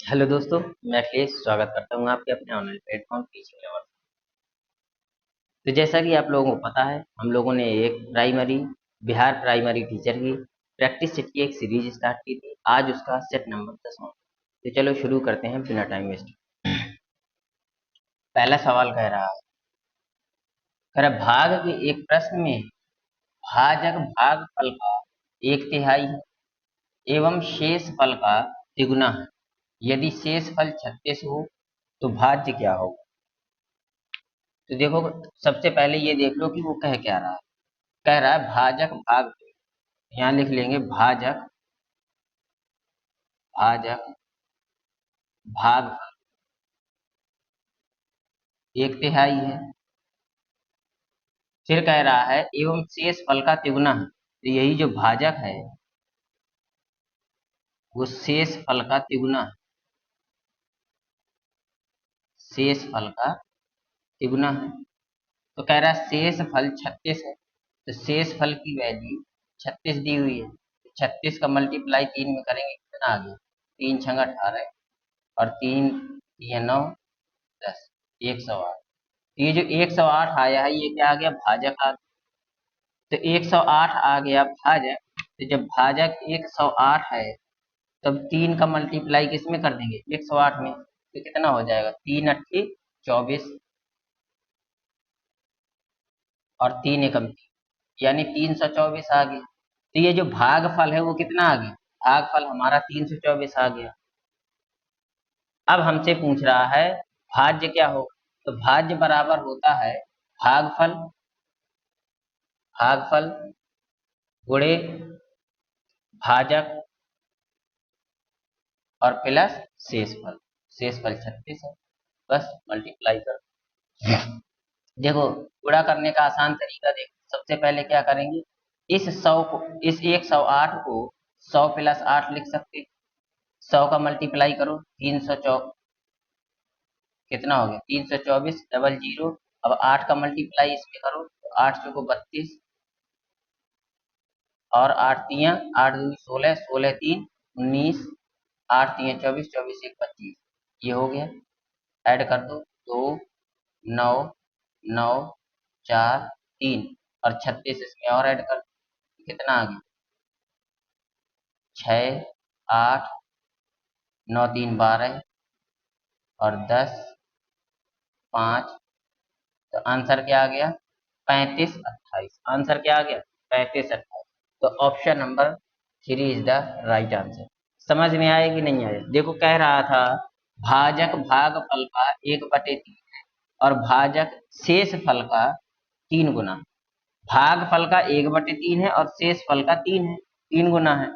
Hello दोस्तों, मैं अखिलेश स्वागत करता हूँ आपके अपने ऑनलाइन प्लेटफॉर्म टीचिंग लेवल। तो जैसा कि आप लोगों को पता है, हम लोगों ने एक बिहार प्राइमरी टीचर की प्रैक्टिस सेट की एक सीरीज स्टार्ट की थी। आज उसका सेट नंबर 10वां। तो चलो शुरू करते हैं बिना टाइम वेस्ट। पहला सवाल कह रहा भाग के एक प्रश्न में भाजक भागफल का एक तिहाई है एवं शेष फल का तिगुना है। यदि शेष फल 36 हो तो भाज्य क्या होगा। तो देखो, सबसे पहले ये देख लो कि वो कह क्या रहा है। कह रहा है भाजक भाग, यहाँ लिख लेंगे भाजक भाजक भाग एक तिहाई है। फिर कह रहा है एवं शेष फल का तिगुना है। तो यही जो भाजक है वो शेष फल का तिगुना है। शेष फल का तिगुना है। तो कह रहा है शेष फल 36 है। तो शेष फल की वैल्यू 36 दी हुई है। 36 का मल्टीप्लाई 3 में करेंगे कितना आ गया, 3 छंग 18 और 3 ये 9 10 108। ये जो 108 आया है ये क्या आ गया, भाजक आ गया। तो 108 आ गया भाजक। तो जब भाजक 108 है तब 3 का मल्टीप्लाई किस में कर देंगे, 108 में। तो कितना हो जाएगा, 3 अट्ठी 24 और 3 एकम 3, यानी 324 आ गया। तो ये जो भागफल है वो कितना आ गया, भागफल हमारा 324 आ गया। अब हमसे पूछ रहा है भाज्य क्या होगा। तो भाज्य बराबर होता है भागफल भागफल गुणे भाजक और प्लस शेषफल। शेषफल 36 है, बस मल्टीप्लाई कर। देखो, गुणा करने का आसान तरीका देखो। सबसे पहले क्या करेंगे, इस 108 को 100 प्लस 8 लिख सकते। 100 का मल्टीप्लाई करो 324, कितना हो गया 324 डबल जीरो। अब 8 का मल्टीप्लाई इसमें करो तो 8 चौको 32 और 8 तियां 8 दूनी 16, 16 3 19, 8 तियां 24, 24 1 25। ये हो गया। ऐड कर दो 2 9 9 4 3 और 36 इसमें और ऐड कर दो, कितना आ गया 6 8 9 3 12 और 10 5। तो आंसर क्या आ गया 35 28। आंसर क्या आ गया 35 28। तो option number 3 is the right answer. समझ में आया कि नहीं आया। देखो, कह रहा था भाजक भागफल का 1/3 और भाजक शेष फल का 3 गुना। भागफल का 1/3 है और शेष फल का 3 है, 3 गुना है।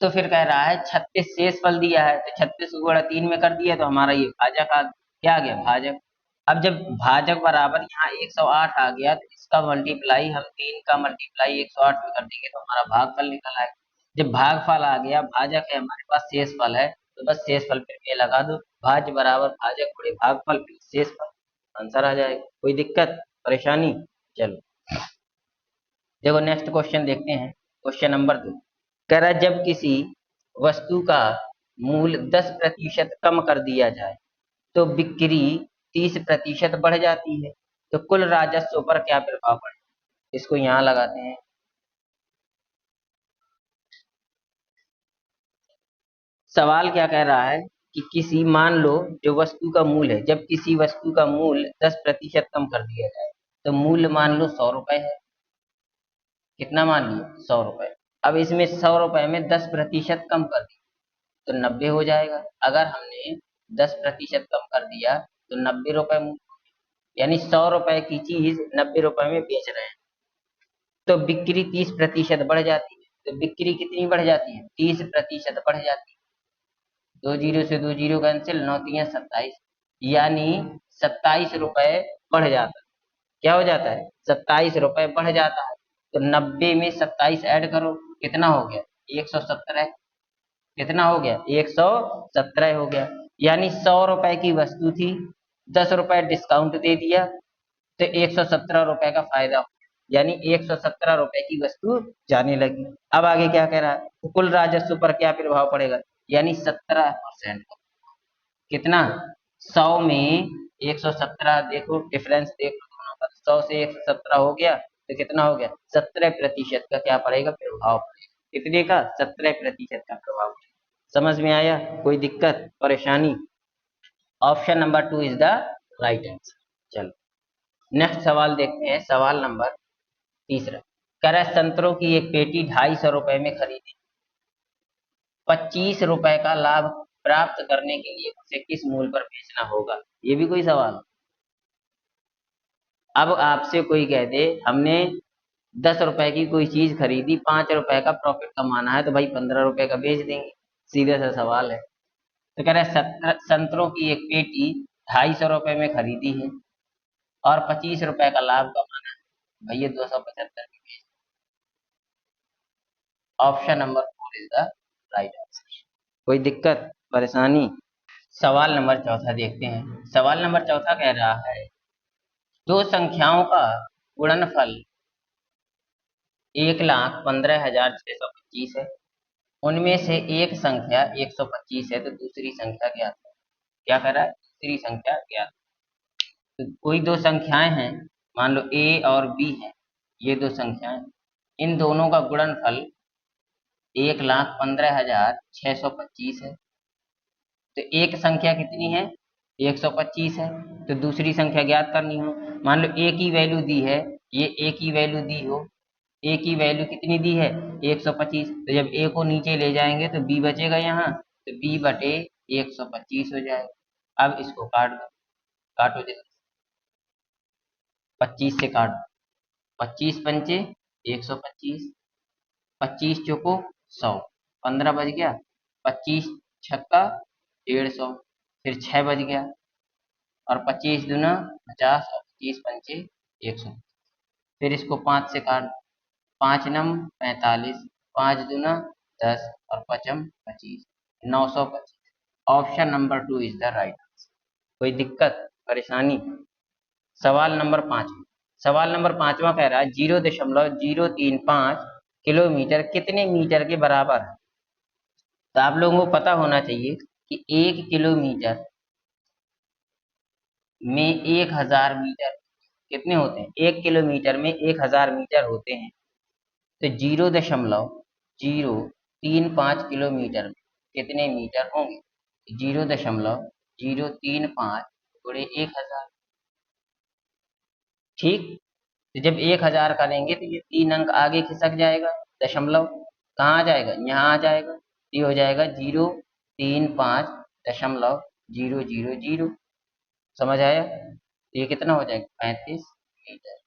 तो फिर कह रहा है 36 शेष फल दिया है तो 36 को गुणा 3 में कर दिया तो हमारा ये भाजक आ क्या आ गया, भाजक। अब जब भाजक बराबर यहाँ 108 आ गया तो इसका मल्टीप्लाई हम 3 का मल्टीप्लाई 108 में कर देंगे तो हमारा भागफल निकल आएगा। जब भागफल आ गया, भाजक है हमारे पास, शेष फल है तो बस शेष फल पे ये लगा दो, भाज्य बराबर भाजक गुणे भागफल प्लस शेष फल। आंसर आ जाएगा। कोई दिक्कत परेशानी। चलो देखो, नेक्स्ट क्वेश्चन देखते हैं। क्वेश्चन नंबर 2 कह रहा है जब किसी वस्तु का मूल्य 10% कम कर दिया जाए तो बिक्री 30% बढ़ जाती है, तो कुल राजस्व पर क्या प्रभाव पड़े। इसको यहाँ लगाते हैं। सवाल क्या कह रहा है कि किसी, मान लो जो वस्तु का मूल्य है, जब किसी वस्तु का मूल्य 10% कम कर दिया जाए तो मूल्य मान लो 100 रुपए है। कितना मान लिया, 100 रुपए। अब इसमें 100 रुपए में 10% कम कर दिया तो 90 हो जाएगा। अगर हमने 10% कम कर दिया तो 90 रुपए, यानी 100 रुपए की चीज 90 रुपए में बेच रहे हैं तो बिक्री 30% बढ़ जाती है। तो बिक्री कितनी बढ़ जाती है, 30% बढ़ जाती है। 2 जीरो से 2 जीरो कैंसिल, 9 तियां 27, यानी 27 रुपए बढ़ जाता है। क्या हो जाता है, 27 रुपए बढ़ जाता है। तो 90 में 27 ऐड करो, कितना हो गया 117। कितना हो गया 117 हो गया। यानी 100 रुपए की वस्तु थी, 10 रुपए डिस्काउंट दे दिया तो 117 रुपए का फायदा हो गया। यानी 117 रुपए की वस्तु जाने लगी। अब आगे क्या कह रहा है, तो कुल राजस्व पर क्या प्रभाव पड़ेगा। यानी 17%। कितना? 100 में 117, देखो डिफरेंस देख लो दोनों का, 100 से 117 हो गया तो कितना हो गया? 17% का क्या पड़ेगा प्रभाव पड़ेगा। कितने का? 17% का प्रभाव। समझ में आया? कोई दिक्कत परेशानी? Option number 2 is the right answer. चलो नेक्स्ट सवाल देखते हैं, सवाल नंबर तीसरा। कह रहा है संतरों की एक पेटी 250 रुपए में खरीदी, 25 रुपए का लाभ प्राप्त करने के लिए उसे किस मूल्य पर बेचना होगा? ये भी कोई सवाल? अब आपसे कोई कह दे हमने 10 रुपए की कोई चीज खरीदी, 5 रुपए का प्रॉफिट कमाना है, तो भाई 15 रुपए का बेच देंगे। सीधा सा सवाल है। तो कह रहे हैं संतरों की एक पेटी 250 रुपए में खरीदी है और 25 रुपए का लाभ कमाना है, भैया 275 की बेच। Option number 4 is the right answer. कोई दिक्कत परेशानी? सवाल नंबर चौथा देखते हैं। सवाल नंबर चौथा कह रहा है दो संख्याओं का गुणनफल 1,15,625 है, उनमें से एक संख्या 125 है, तो दूसरी संख्या ज्ञात है। क्या कर रहा है? दूसरी संख्या ज्ञात। तो कोई दो संख्याएं हैं, मान लो ए और बी है, ये दो संख्याएं, इन दोनों का गुणनफल 1,15,625 है। तो एक संख्या कितनी है? 125 है, तो दूसरी संख्या ज्ञात करनी हो। मान लो ए की वैल्यू दी है, ये ए की वैल्यू दी हो, ए की वैल्यू कितनी दी है? 125। तो जब ए को नीचे ले जाएंगे तो बी बचेगा यहाँ, तो बी बटे 125 हो जाएगा। अब इसको काट दो, काटो जल्दी, 25 से काट दो, 25 पंचे 125, 25 चौको 100, 15 बच गया, 25 छक्का 150, फिर 6 बच गया, और 25 दूना 50 और 25 पंचे 100। फिर इसको 5 से काट, 5 नम 45, 5 दूना 10 और 5m 25, 925। Option number 2 is the right answer. कोई दिक्कत परेशानी? सवाल नंबर 5। सवाल नंबर 5वां कह रहा है 0.035 किलोमीटर कितने मीटर के बराबर है? तो आप लोगों को पता होना चाहिए कि 1 किलोमीटर में 1000 मीटर कितने होते हैं? 1 किलोमीटर में 1000 मीटर होते हैं। तो 0.035 किलोमीटर में कितने मीटर होंगे? 0.035 गुणे 1000। ठीक, तो जब 1000 करेंगे तो ये 3 अंक आगे खिसक जाएगा, दशमलव कहाँ आ जाएगा? यहाँ आ जाएगा। ये हो जाएगा 035.000। समझ आया? ये कितना हो जाएगा? 35 मीटर।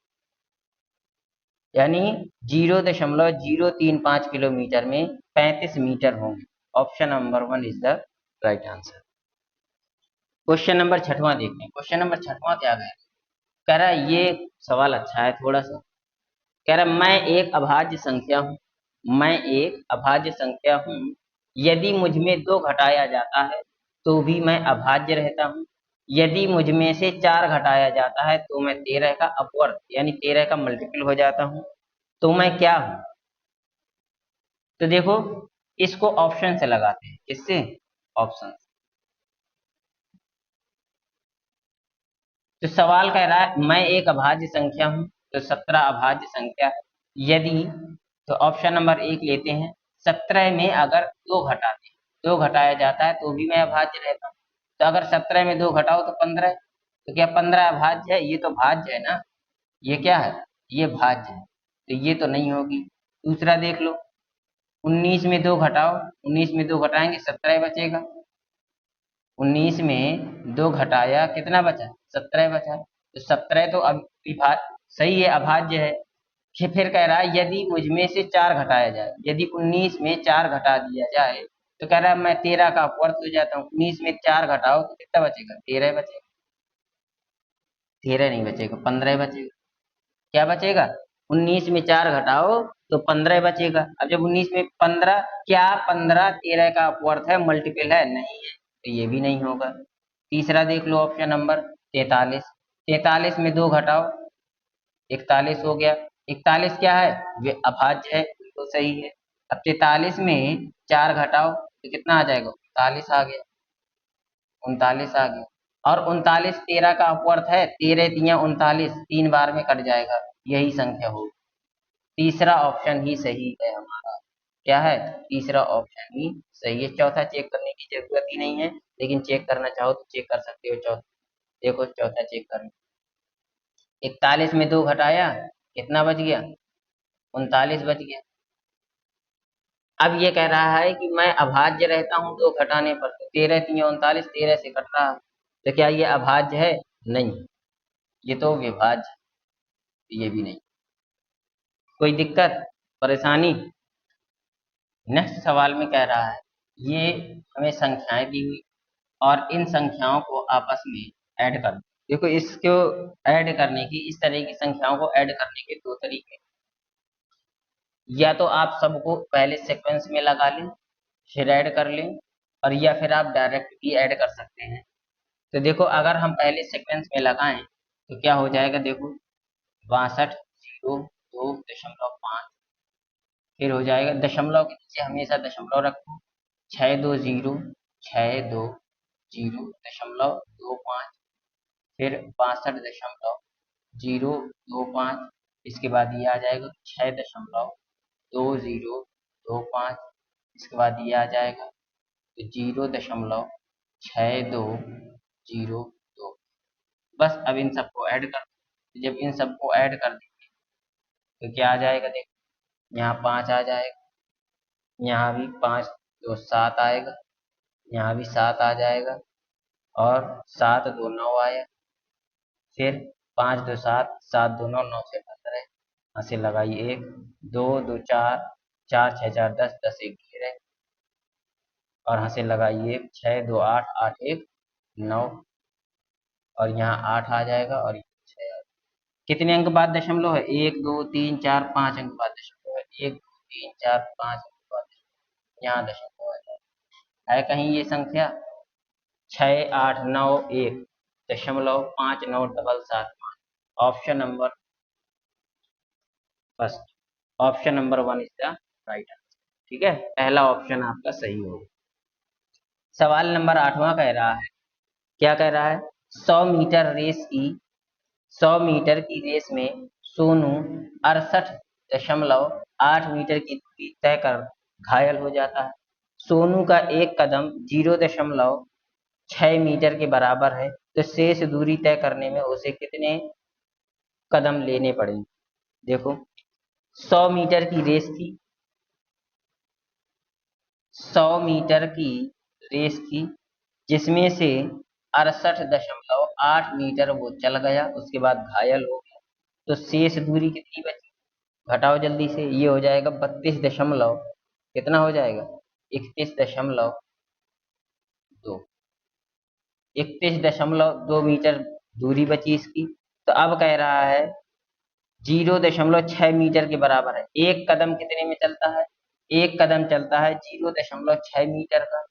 यानी 0.035 किलोमीटर में 35 मीटर होंगे। Option number 1 is the right answer. Question number 6वां देखते हैं। क्वेश्चन नंबर 6वां क्या है? कह रहा है, ये सवाल अच्छा है थोड़ा सा। कह रहा है मैं एक अभाज्य संख्या हूँ, मैं एक अभाज्य संख्या हूँ, यदि मुझ में 2 घटाया जाता है तो भी मैं अभाज्य रहता हूँ, यदि मुझ में से 4 घटाया जाता है तो मैं 13 का अपवर्ग यानी 13 का मल्टीपल हो जाता हूँ, तो मैं क्या हूँ? तो देखो इसको ऑप्शन से लगाते हैं। किससे? ऑप्शन। तो सवाल कह रहा है मैं एक अभाज्य संख्या हूं, तो 17 अभाज्य संख्या है। यदि, तो ऑप्शन नंबर 1 लेते हैं, 17 में अगर 2 घटाते हैं, 2 घटाया जाता है तो भी मैं अभाज्य रहता हूँ। तो अगर 17 में 2 घटाओ तो 15, तो क्या 15 अभाज्य है? ये तो भाज्य है ना, ये क्या है? ये भाज्य है, तो ये तो नहीं होगी। दूसरा देख लो, 19 में 2 घटाओ, 19 में 2 घटाएंगे 17 बचेगा, 19 में 2 घटाया कितना बचा? 17 बचा। तो 17 तो अब सही है, अभाज्य है। फिर कह रहा है यदि मुझ में से 4 घटाया जाए, यदि 19 में 4 घटा दिया जाए तो कह रहा है मैं 13 का अपवर्ग हो जाता हूँ। 19 में 4 घटाओ तो कितना बचेगा? 13 बचेगा। 13 नहीं बचेगा, 15 बचेगा। क्या बचेगा? 19 में 4 घटाओ तो 15 बचेगा। अब जब 19 में 15, क्या 15 13 का अपवर्ग है, मल्टीपल है? नहीं है, तो ये भी नहीं होगा। तीसरा देख लो, ऑप्शन नंबर 43। 43 में 2 घटाओ 41 हो गया। 41 क्या है? वे अभाज्य है, बिल्कुल सही है। अब 43 में 4 घटाओ तो कितना आ जाएगा, 39 आ गया, 39 आ गया। और 39 13 का अपवर्थ है, 13 तिया 39, 3 बार में कट जाएगा, यही संख्या होगी। तीसरा ऑप्शन ही सही है हमारा। क्या है, तीसरा ऑप्शन ही सही है। चौथा चेक करने की जरूरत ही नहीं है, लेकिन चेक करना चाहो तो चेक कर सकते हो। चौथा देखो, चौथा चेक करना, 41 में 2 घटाया, कितना बच गया, 39 बच गया। अब ये कह रहा है कि मैं अभाज्य रहता हूं 2 घटाने पर, तो 13 तिया 39, 13 से कट रहा है, तो क्या ये अभाज्य है, नहीं, ये तो विभाज्य है, ये भी नहीं। कोई दिक्कत परेशानी। नेक्स्ट सवाल में कह रहा है, ये हमें संख्याएं दी हुई और इन संख्याओं को आपस में ऐड कर। देखो, इसको ऐड करने की, इस तरह की संख्याओं को ऐड करने के दो तरीके, या तो आप सबको पहले सीक्वेंस में लगा लें फिर ऐड कर लें, और या फिर आप डायरेक्ट भी ऐड कर सकते हैं। तो देखो, अगर हम पहले सीक्वेंस में लगाएं तो क्या हो जाएगा, देखो 62 0 2.5, फिर हो जाएगा दशमलव के नीचे हमेशा दशमलव रखो, 620 620.25, फिर 62.025, इसके बाद ये आ जाएगा 6.2025, इसके बाद ये आ जाएगा तो 0.6202। बस अब इन सबको ऐड कर दो। जब इन सबको ऐड कर देंगे तो क्या आ जाएगा, देखो यहाँ 5 आ जाएगा, यहाँ भी 5 2 7 आएगा, यहाँ भी 7 आ जाएगा, और 7 2 9 आया, फिर 5 2 7, 7 2 9, 9 से 15, यहाँ से लगाइए 1 2 2 4, 4 6 4 10, 10 1 13, और यहाँ से लगाइए 6 2 8, 8 1 9, और यहाँ 8 आ जाएगा, और यहाँ 6 कितने अंक बाद दशमलव है, 1 2 3 4 5 अंक बाद दशमलव है, 1 2 3 4 5 अंक बाद दशमलव, यहाँ दशमलव है कहीं ये संख्या, 6 8 9 1.5977, option number first, option number 1 is the right answer. ठीक है, पहला ऑप्शन आपका सही होगा। सवाल नंबर 8वां कह रहा है, क्या कह रहा है, 100 मीटर की रेस में सोनू 68.8 मीटर की दूरी तय कर घायल हो जाता है। सोनू का एक कदम 0.6 मीटर के बराबर है, तो शेष दूरी तय करने में उसे कितने कदम लेने पड़ेंगे। देखो, 100 मीटर की रेस थी, 100 मीटर की रेस थी, जिसमें से 68.8 मीटर वो चल गया, उसके बाद घायल हो गया, तो शेष दूरी कितनी बची, घटाओ जल्दी से, ये हो जाएगा 32 दशमलव, कितना हो जाएगा, 31.2, 31.2 मीटर दूरी बची इसकी। तो अब कह रहा है 0.6 मीटर के बराबर है, एक कदम कितने में चलता है, एक कदम चलता है 0.6 मीटर का,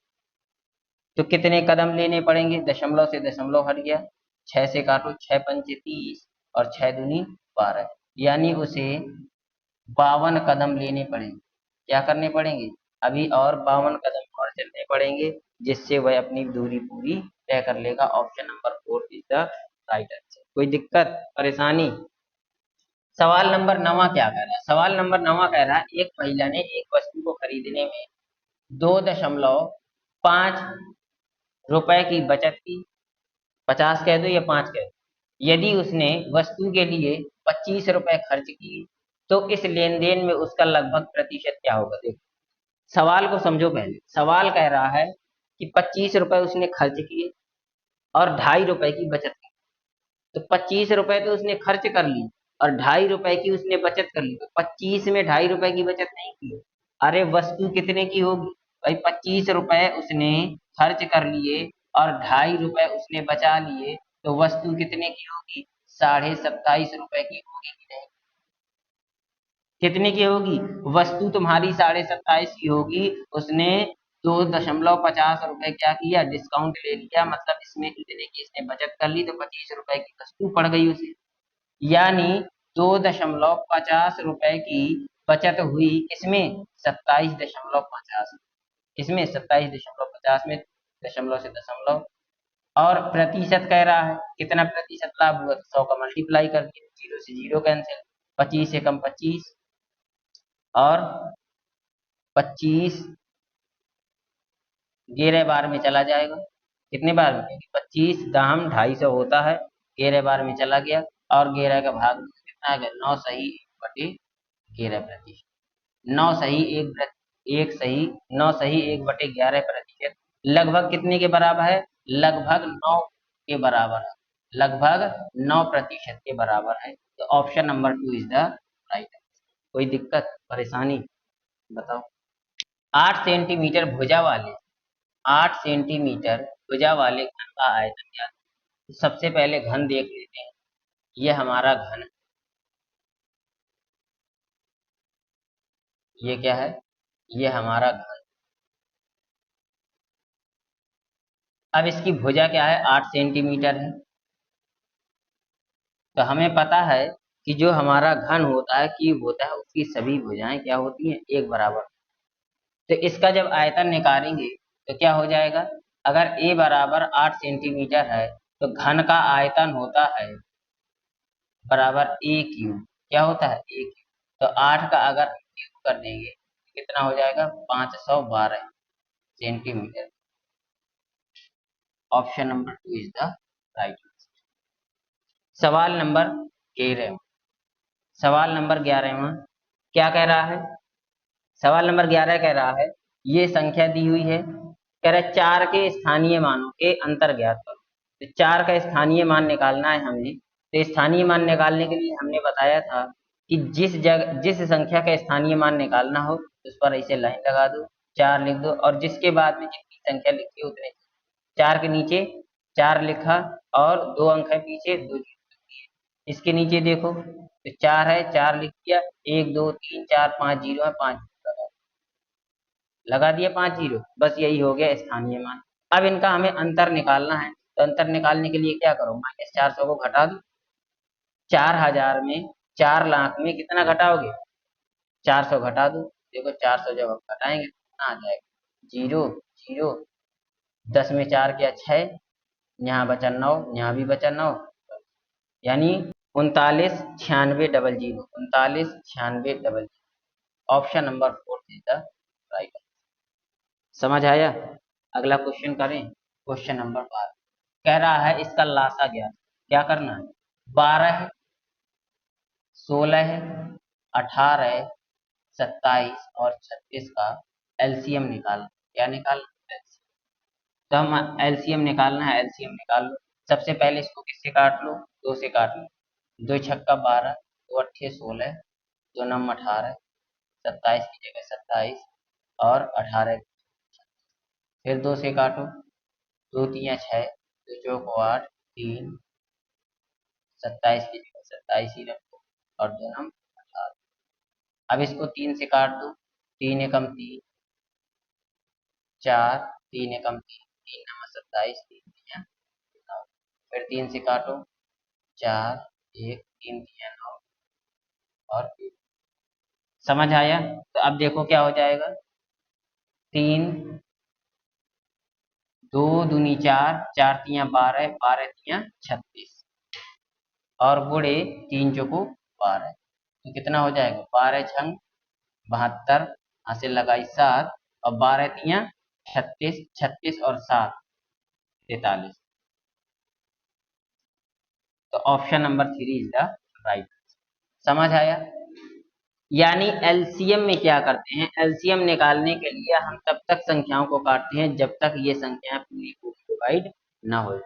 तो कितने कदम लेने पड़ेंगे, दशमलव से दशमलव हट गया, 6 से काटो, 6 पंचे 30, और 6 दूनी 12, यानी उसे 52 कदम लेने पड़ेंगे। क्या करने पड़ेंगे, अभी और 52 कदम और चलने पड़ेंगे, जिससे वह अपनी दूरी पूरी तय कर लेगा। Option number 4 is the right answer. कोई दिक्कत परेशानी। सवाल नंबर 9 क्या कह रहा है, सवाल नंबर 9 कह रहा है, एक महिला ने एक वस्तु को खरीदने में 2.5 रुपए की बचत की, 50 कह दो या 5 कह दो, यदि उसने वस्तु के लिए 25 रुपए खर्च किए, तो इस लेन देन में उसका लगभग प्रतिशत क्या होगा। देखो, सवाल को समझो पहले। सवाल कह रहा है कि 25 रुपए उसने खर्च किए और 2.5 रुपए की बचत की, तो 25 रुपए तो उसने खर्च कर ली और 2.5 रुपए की उसने बचत कर ली, तो 25 में 2.5 रुपए की बचत नहीं की। अरे वस्तु कितने की होगी भाई, 25 रुपए उसने खर्च कर लिए और 2.5 रुपए उसने बचा लिए, तो वस्तु कितने की होगी, 27.5 रुपए की होगी कि नहीं, कितने की होगी, वस्तु तुम्हारी 27.5 की होगी, उसने 2.50 रुपए क्या किया, डिस्काउंट ले लिया, मतलब इसमें इतने की इसने बचत कर ली, तो 25 रुपए की वस्तु पड़ गई उसे, यानी 2.50 रुपए की बचत हुई, किसमें, 27.50। इसमें 27.50 में दशमलव से दशमलव, और प्रतिशत कह रहा है कितना प्रतिशत लाभ हुआ, तो 100 का मल्टीप्लाई कर दिया, 0 से 0 कैंसिल, 25 एकम 25 और 25 11 बार में चला जाएगा। कितने बार में? 25 दाहम 250 होता है, 11 बार में चला गया, और 11 का भाग कितना आ गया? 9 सही 1/11%। 9 सही 9 सही 1/11%, लगभग कितने के बराबर है? लगभग 9 के बराबर है, लगभग 9% के बराबर है। तो option number 2 is the right. कोई दिक्कत परेशानी बताओ। 8 सेंटीमीटर भुजा वाले 8 सेंटीमीटर भुजा वाले घन का आयतन क्या है? तो सबसे पहले घन देख लेते हैं। ये हमारा घन है, ये क्या है? ये हमारा घन। अब इसकी भुजा क्या है? 8 सेंटीमीटर है। तो हमें पता है कि जो हमारा घन होता है, क्यूब होता है, उसकी सभी भुजाएं क्या होती हैं? एक बराबर। तो इसका जब आयतन निकालेंगे तो क्या हो जाएगा? अगर a बराबर 8 सेंटीमीटर है तो घन का आयतन होता है बराबर a क्यूब। क्या होता है? a cube. तो 8 का अगर क्यूब कर देंगे तो कितना हो जाएगा? 512 centimetre. Option number 2 is the right answer. सवाल नंबर 11। सवाल नंबर 11वां क्या कह रहा है? सवाल नंबर 11 कह रहा है, ये संख्या दी हुई है, कह रहा है 4 के स्थानीय मानों के अंतर ज्ञात करो। तो 4 का स्थानीय मान निकालना है हमें। तो स्थानीय मान निकालने के लिए हमने बताया था कि जिस संख्या का स्थानीय मान निकालना हो उस पर ऐसे लाइन लगा दो, 4 लिख दो, और जिसके बाद में जितनी संख्या लिखी है उतने 4 के नीचे 4 लिखा, और 2 अंक है पीछे, 2 इसके नीचे देखो तो 4 है, 4 लिख दिया, 1 2 3 4 5 जीरो है, 5 लगा दिया, 5 जीरो, बस यही हो गया स्थानीय मान। अब इनका हमें अंतर निकालना है। तो अंतर निकालने के लिए क्या करो? -400 को घटा दो। 4000 में 4 लाख में कितना घटाओगे? 400 घटा दो। देखो 400 जब हम घटाएंगे कितना आ जाएगा? 0 0, 10 में 4 किया 6, यहाँ बचा 9, यहाँ भी बचा 9, यानी 399600, 399600। Option number 4 is the right. समझ आया? अगला क्वेश्चन करें। क्वेश्चन नंबर 12 कह रहा है इसका लासा ज्ञात। क्या करना है? 12, 16, 18, 27 और 36 का एलसीएम निकालना। क्या निकालना है? तो हम एलसीएम निकालना है, एलसीएम निकाल लो। सबसे पहले इसको किससे काट लो? 2 से काट लो। 2 छक्का 12, 2 अट्ठे 16, 2 नम 18, 27 की जगह 27 और 18, फिर 2 से काटो, 2 तिया 6, 2 चौको 8, 3, 27 की जगह 27 ही रखो, और 2 नम 18। अब इसको 3 से काट दो, 3 एकम 3, 4, 3 एकम 3, 3 नम 27, 3 तिया 9, फिर 3 से काटो, 4 1, 3 तिया 9 और 3। समझ आया? तो अब देखो क्या हो जाएगा? 3 2 दूनी 4, 4 तिया 12, 12 तिया 36, और गुणे 3 चौको 12, तो कितना हो जाएगा? 12 छंग 72, यहाँ से लगाई 7, और 12 तिया 36, 36 और 7 43। तो option number 3 is the right. समझ आया? यानी एलसीएम में क्या करते हैं? एलसीएम निकालने के लिए हम तब तक संख्याओं को काटते हैं जब तक ये संख्याएं पूरी पूरी डिवाइड ना हो।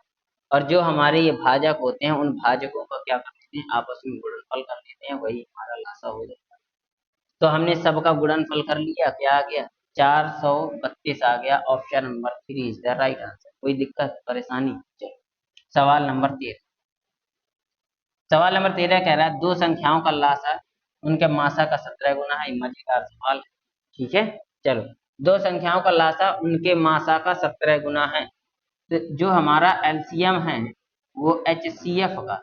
और जो हमारे ये भाजक होते हैं उन भाजकों का क्या कर लेते हैं? आपस में गुणनफल कर लेते हैं, वही हमारा लासा हो जाता है। तो हमने सबका गुणनफल कर लिया, क्या आ गया? 432 आ गया। Option number 3 is the right answer. कोई दिक्कत परेशानी? चलो सवाल नंबर 13। सवाल नंबर 13 कह रहा है दो संख्याओं का लासा उनके मासा का 17 गुना है। मजेदार सवाल है, ठीक है। चलो, दो संख्याओं का लासा उनके मासा का 17 गुना है। तो जो हमारा एलसीएम है वो एचसीएफ का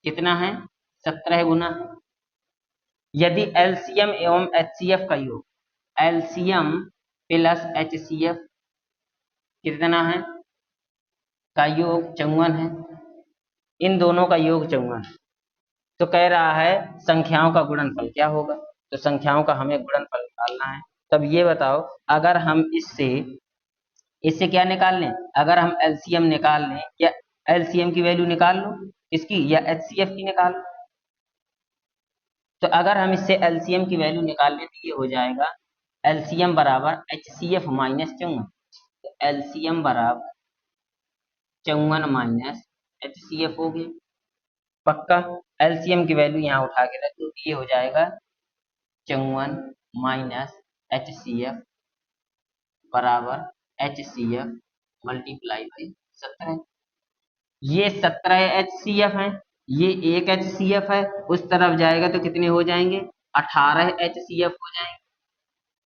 कितना है? 17 गुना है। यदि एलसीएम एवं एचसीएफ का योग, एलसीएम प्लस HCF कितना है का योग 54 है, इन दोनों का योग 54 है। तो कह रहा है संख्याओं का गुणनफल क्या होगा, तो संख्याओं का हमें गुणनफल निकालना है। तब ये बताओ, अगर हम इससे इससे क्या निकाल लें, अगर हम एलसीएम निकाल लें, या एलसीएम की वैल्यू निकाल लो इसकी, या एचसीएफ की निकाल लो। तो अगर हम इससे एलसीएम की वैल्यू निकाल लें तो ये हो जाएगा एलसीएम बराबर HCF माइनस 54। एलसीएम बराबर 54 माइनस HCF हो गया पक्का। एलसीएम की वैल्यू यहाँ उठा के रख दो, ये हो जाएगा 54 माइनस HCF बराबर HCF मल्टीप्लाई बाई 17। ये 17 HCF है, ये एक HCF है, उस तरफ जाएगा तो कितने हो जाएंगे, 18 HCF हो जाएंगे।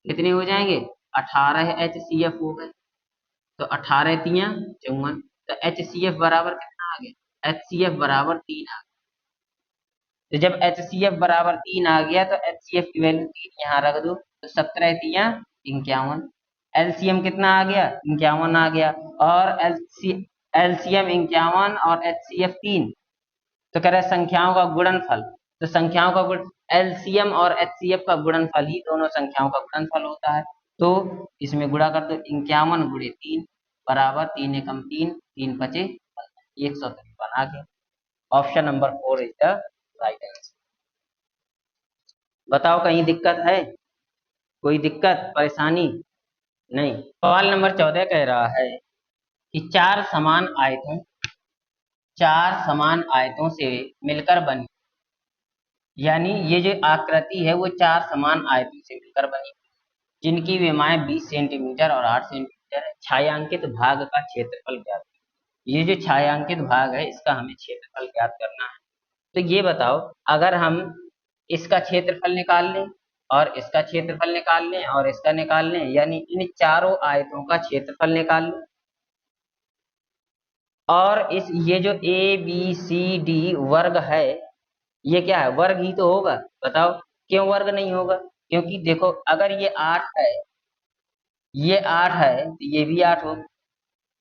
कितने हो जाएंगे, 18 HCF हो गए। तो 18 तिया 54, तो HCF बराबर कितना आ गया, HCF बराबर 3 आ गया। तो जब HCF बराबर 3 आ गया तो HCF की वैल्यू 3 यहाँ रख दो, तो 17 तिया 51। एलसीएम कितना आ गया, 51 आ गया, और एलसीएम 51 और HCF 3। तो कह रहे हैं संख्याओं का गुणनफल, तो संख्याओं का गुण एलसीएम और HCF का गुणनफल ही दोनों संख्याओं का गुणनफल होता है। तो इसमें गुणा कर दो, 51 गुणे 3 बराबर 3 एकम 3, 3 पचे 153 आ गया। Option number 4 is the right answer. बताओ कहीं दिक्कत है, कोई दिक्कत परेशानी नहीं। सवाल नंबर 14 कह रहा है कि चार समान आयतों से मिलकर बनी, यानी ये जो आकृति है वो चार समान आयतों से मिलकर बनी, जिनकी विमाएं 20 सेंटीमीटर और 8 सेंटीमीटर है। छायांकित भाग का क्षेत्रफल ज्ञात। ये जो छायांकित भाग है इसका हमें क्षेत्रफल ज्ञात करना है। तो ये बताओ, अगर हम इसका क्षेत्रफल निकाल लें और इसका क्षेत्रफल निकाल लें और इसका निकाल लें, यानी इन चारों आयतों का क्षेत्रफल निकाल लें, और इस ये जो ABCD वर्ग है, ये क्या है, वर्ग ही तो होगा। बताओ क्यों वर्ग नहीं होगा, क्योंकि देखो अगर ये 8 है, ये 8 है तो ये भी 8 होगी,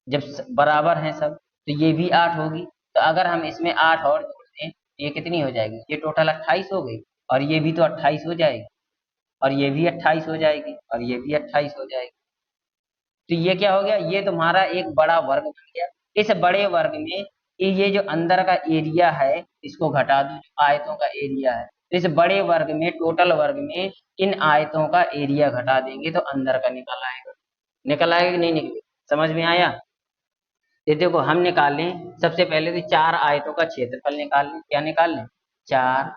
जब बराबर हैं सब तो ये भी 8 होगी। तो अगर हम इसमें 8 और जोड़ दें तो ये कितनी हो जाएगी, ये टोटल 28 हो गई, और ये भी तो 28 हो जाएगी, और ये भी 28 हो जाएगी, और ये भी 28 हो जाएगी। तो ये क्या हो गया, ये तुम्हारा एक बड़ा वर्ग बन गया। इस बड़े वर्ग में ये जो अंदर का एरिया है इसको घटा दो, जो आयतों का एरिया है। तो इस बड़े वर्ग में, टोटल वर्ग में इन आयतों का एरिया घटा देंगे तो अंदर का निकल आएगा। निकल आएगा कि नहीं निकले, समझ में आया। ये देखो हम निकाल लें, सबसे पहले तो चार आयतों का क्षेत्रफल निकाल लें। क्या निकाल लें, चार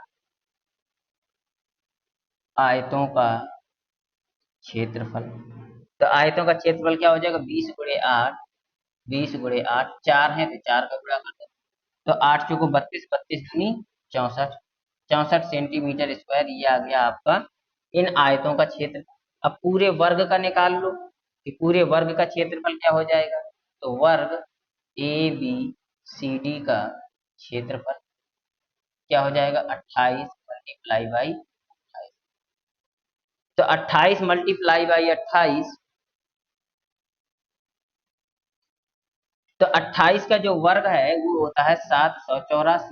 आयतों का क्षेत्रफल। तो आयतों का क्षेत्रफल क्या हो जाएगा, 20 गुणे 8, 20 गुणे 8, 4 है तो 4 का गुणा कर दो, तो 8 चौको 32, 32 दूनी 64, 64 सेंटीमीटर स्क्वायर ये आ गया आपका इन आयतों का क्षेत्र। अब पूरे वर्ग का निकाल लो कि पूरे वर्ग का क्षेत्रफल क्या हो जाएगा, तो वर्ग ABCD का क्षेत्रफल क्या हो जाएगा, 28 मल्टीप्लाई बाई 28। तो 28 मल्टीप्लाई बाई 28, तो 28 का जो वर्ग है वो होता है 784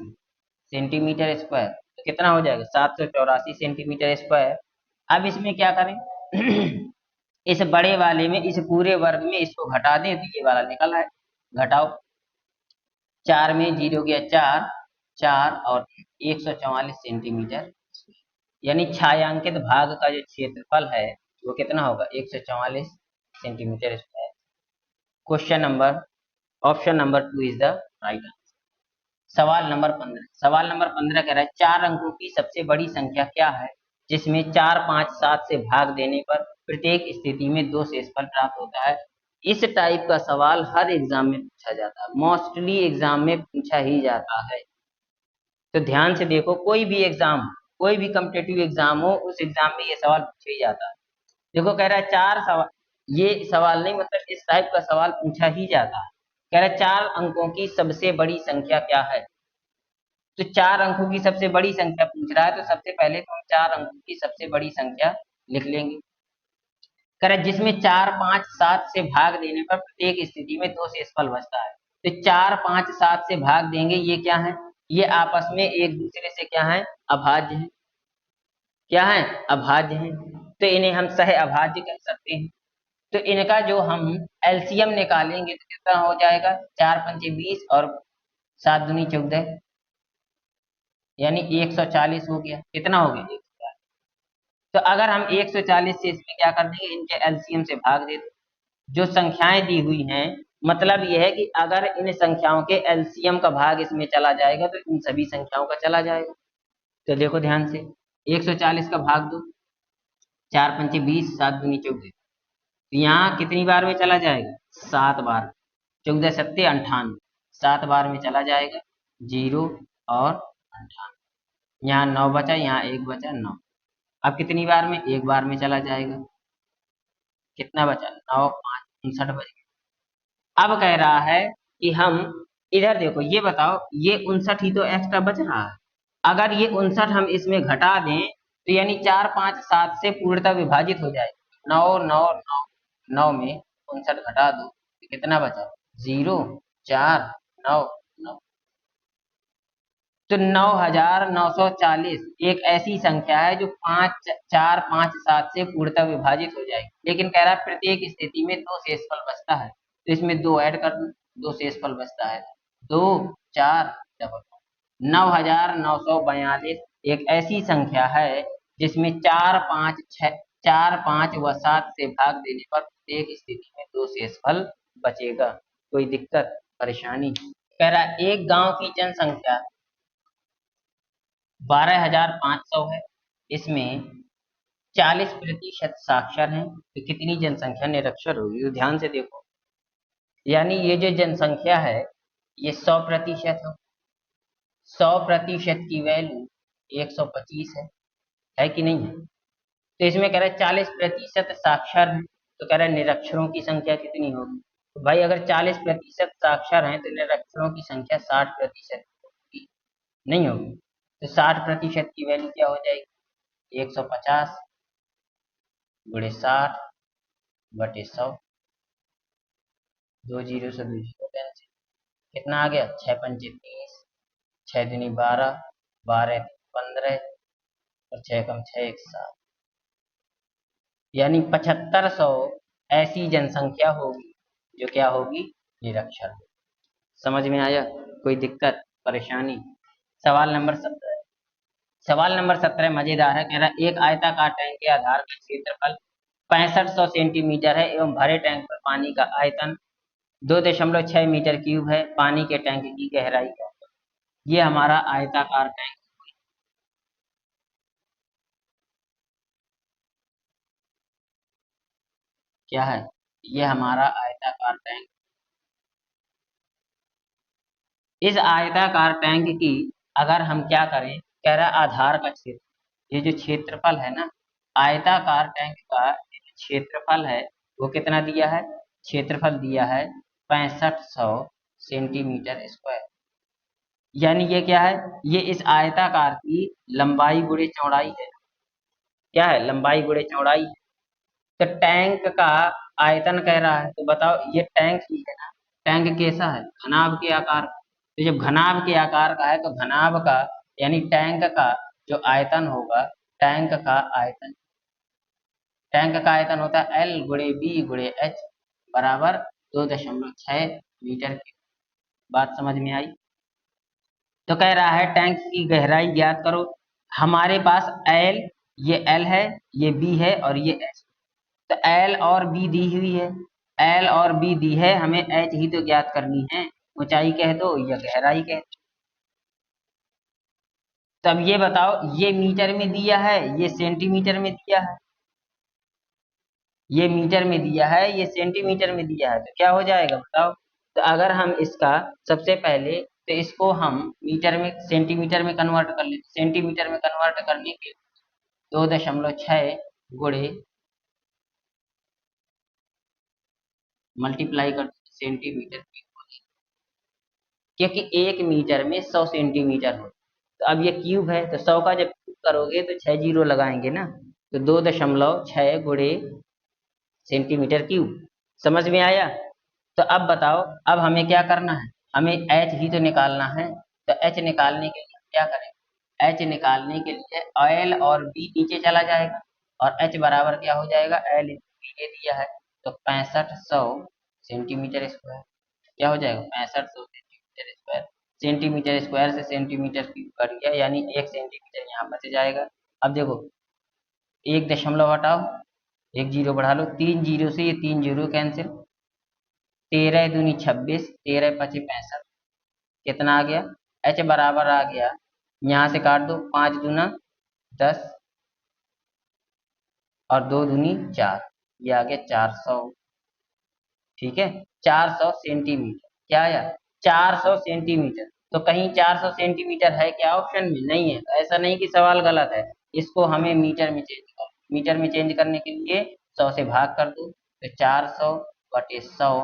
सेंटीमीटर स्क्वायर। तो कितना हो जाएगा, 784 सेंटीमीटर स्क्वायर। अब इसमें क्या करें इस बड़े वाले में, इस पूरे वर्ग में इसको घटा दें तो ये वाला निकल आए। घटाओ, 4 में 0 गया 4, 4 और 144 सेंटीमीटर, यानी छायांकित भाग का जो क्षेत्रफल है वो कितना होगा, 144 centimetre square. Question number, option number 2 is the right answer. सवाल नंबर 15, सवाल नंबर 15 कह रहा है 4 अंकों की सबसे बड़ी संख्या क्या है जिसमें 4, 5, 7 से भाग देने पर प्रत्येक स्थिति में 2 शेषफल प्राप्त होता है। इस टाइप का सवाल हर एग्जाम में पूछा जाता है, मोस्टली एग्जाम में पूछा ही जाता है। तो ध्यान से देखो, कोई भी एग्जाम, कोई भी कॉम्पिटिटिव एग्जाम हो उस एग्जाम में ये सवाल पूछा ही जाता है। देखो कह रहा है चार सवाल, ये सवाल नहीं मतलब इस टाइप का सवाल पूछा ही जाता है। कह रहा है 4 अंकों की सबसे बड़ी संख्या क्या है। तो 4 अंकों की सबसे बड़ी संख्या पूछ रहा है, तो सबसे पहले तो हम 4 अंकों की सबसे बड़ी संख्या लिख लेंगे। कह रहा जिसमें 4, 5, 7 से भाग देने पर प्रत्येक स्थिति में 2 शेषफल बचता है। तो 4, 5, 7 से भाग देंगे, ये क्या है, ये आपस में एक दूसरे से क्या है, अभाज्य है। क्या है, अभाज्य है। तो इन्हें हम सह अभाज्य कह सकते हैं। तो इनका जो हम एलसीएम निकालेंगे तो कितना हो जाएगा, 4 पंचे 20 और 7 दूनी 14, यानी 140 हो गया। कितना हो गया, 140। तो अगर हम 140 से इसमें क्या कर देंगे, इनके एलसीएम से भाग दे दो। जो संख्याएं दी हुई हैं, मतलब यह है कि अगर इन संख्याओं के एलसीएम का भाग इसमें चला जाएगा तो इन सभी संख्याओं का चला जाएगा। तो देखो ध्यान से, 140 का भाग दो, 4 पंचे 20, 7 दूनी 14। तो यहाँ कितनी बार में चला जाएगा, 7 बार। 14 सत्ते 98, 7 बार में चला जाएगा, 0 और 98। यहाँ 9 बचा, यहाँ 1 बचा, 9। अब कितनी बार में, 1 बार में चला जाएगा। कितना बचा, 9, 5, 59 बच गया। अब कह रहा है कि हम इधर देखो, ये बताओ, ये 59 ही तो एक्स्ट्रा बच रहा है। अगर ये 59 हम इसमें घटा दें तो यानी 4, 5, 7 से पूर्णतः विभाजित हो जाएगा। 9, 9, 9, 9 में 59 घटा दो तो कितना बचा, 0, 4, 9, 9। तो 9940 एक ऐसी संख्या है जो 5, 4, 5, 7 से पूर्णतः विभाजित हो जाएगी। लेकिन कह रहा है प्रत्येक स्थिति में 2 शेषफल बचता है, तो इसमें 2 ऐड कर दो, 2 शेषफल बचता है, 2, 4, डबल 9942 एक ऐसी संख्या है जिसमें 4, 5, 6, 4, 5 व 7 से भाग देने पर प्रत्येक स्थिति में 2 शेषफल बचेगा। कोई दिक्कत परेशानी, कह रहा है एक गांव की जनसंख्या 12,500 है, इसमें 40% साक्षर हैं, तो कितनी जनसंख्या निरक्षर होगी, तो ध्यान से देखो। यानी ये जो जनसंख्या है ये 100% है। 100% की वैल्यू 125 है कि नहीं है। तो इसमें कह रहा है 40% साक्षर है, तो कह रहा है निरक्षरों की संख्या कितनी होगी। तो भाई अगर 40% साक्षर हैं तो निरक्षरों की संख्या 60% होगी, नहीं होगी। तो 60% की वैल्यू क्या हो जाएगी, 150 गुणे 60 बटे 100, 2 जीरो से 2 जीरो कैंसिल, कितना आ गया, 6 पंचे 30, 6 दूनी 12, 12 15 और 6 कम 6 1 7, यानी 7500 ऐसी जनसंख्या होगी जो क्या होगी, निरक्षर। समझ में आया, कोई दिक्कत परेशानी। सवाल नंबर 17, सवाल नंबर 17 मजेदार है। कह रहा है एक आयताकार टैंक के आधार का क्षेत्रफल 6500 सेंटीमीटर है एवं भरे टैंक पर पानी का आयतन 2.6 मीटर क्यूब है। पानी के टैंक की गहराई क्या है। ये हमारा आयताकार टैंक क्या है, ये हमारा आयताकार टैंक। इस आयताकार टैंक की अगर हम क्या करें, कह रहा है आधार का क्षेत्र, ये जो क्षेत्रफल है ना, आयताकार टैंक का क्षेत्रफल है वो कितना दिया है, क्षेत्रफल दिया है 6500 सेंटीमीटर स्क्वायर। यानी ये क्या है, ये इस आयताकार की लंबाई गुणे चौड़ाई है। क्या है, लंबाई गुणे चौड़ाई है। तो टैंक का आयतन कह रहा है, तो बताओ ये टैंक ही है ना। टैंक कैसा है, घनाभ के आकार का। तो जब घनाभ के आकार का है तो घनाभ का यानी टैंक का जो आयतन होगा, टैंक का आयतन, टैंक का आयतन होता है एल गुणे बी गुणे एच बराबर 2.6 मीटर की। बात समझ में आई। तो कह रहा है टैंक की गहराई ज्ञात करो। हमारे पास एल, ये एल है, ये बी है और ये एच। तो एल और बी दी हुई है, एल और बी दी है, हमें एच ही तो ज्ञात करनी है। ऊंचाई कह दो या गहराई कह दो। तब ये बताओ, ये मीटर में दिया है, ये सेंटीमीटर में दिया है। ये मीटर में दिया है, ये सेंटीमीटर में दिया है, तो क्या हो जाएगा बताओ। तो अगर हम इसका सबसे पहले तो इसको हम मीटर में सेंटीमीटर में कन्वर्ट कर लेते, सेंटीमीटर में कन्वर्ट करने के 2.6 गुणे मल्टीप्लाई कर सेंटीमीटर की, क्योंकि 1 मीटर में 100 सेंटीमीटर हो। तो अब ये क्यूब है तो 100 का जब क्यूब करोगे तो 6 जीरो लगाएंगे ना। तो 2.6 गुणे सेंटीमीटर क्यूब। समझ में आया? तो अब बताओ, अब हमें क्या करना है, हमें एच ही तो निकालना है। तो एच निकालने के लिए हम क्या करें, एच निकालने के लिए एल और बी नीचे चला जाएगा और एच बराबर क्या हो जाएगा, एल इंटू बी दे दिया है। तो 6500 सेंटीमीटर स्क्वायर क्या हो जाएगा, 6500 सेंटीमीटर स्क्वायर। सेंटीमीटर स्क्वायर से सेंटीमीटर क्यूब कर दिया, यानी 1 सेंटीमीटर यहाँ बच जाएगा। अब देखो, एक दशमलव हटाओ, एक जीरो बढ़ा लो, 3 जीरो से ये 3 जीरो कैंसिल, 13 दूनी 26, 13 पचे 65, कितना आ गया, एच बराबर आ गया, यहाँ से काट दो, 5 दूना 10 और 2 दूनी 4, ये आ गया 400। ठीक है, 400 सेंटीमीटर क्या आया, 400 सेंटीमीटर। तो कहीं 400 सेंटीमीटर है क्या ऑप्शन में, नहीं है। तो ऐसा नहीं कि सवाल गलत है, इसको हमें मीटर में चेंज कर, मीटर में चेंज करने के लिए 100 से भाग कर दो, तो 400 बटे 100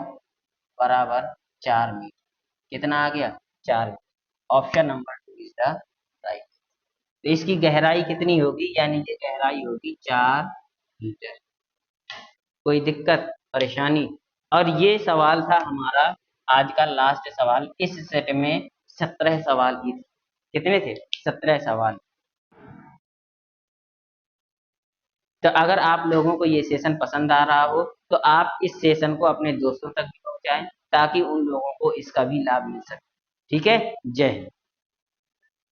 बराबर 4 मीटर। कितना आ गया, 4। Option number 2 is the right. तो इसकी गहराई कितनी होगी, यानी कि गहराई होगी 4 मीटर। कोई दिक्कत परेशानी? और ये सवाल था हमारा आज का लास्ट सवाल। इस सेट में 17 सवाल ही थे। कितने थे, 17 सवाल। तो अगर आप लोगों को ये सेशन पसंद आ रहा हो तो आप इस सेशन को अपने दोस्तों तक भी पहुंचाएं, ताकि उन लोगों को इसका भी लाभ मिल सके। ठीक है, जय हिंद।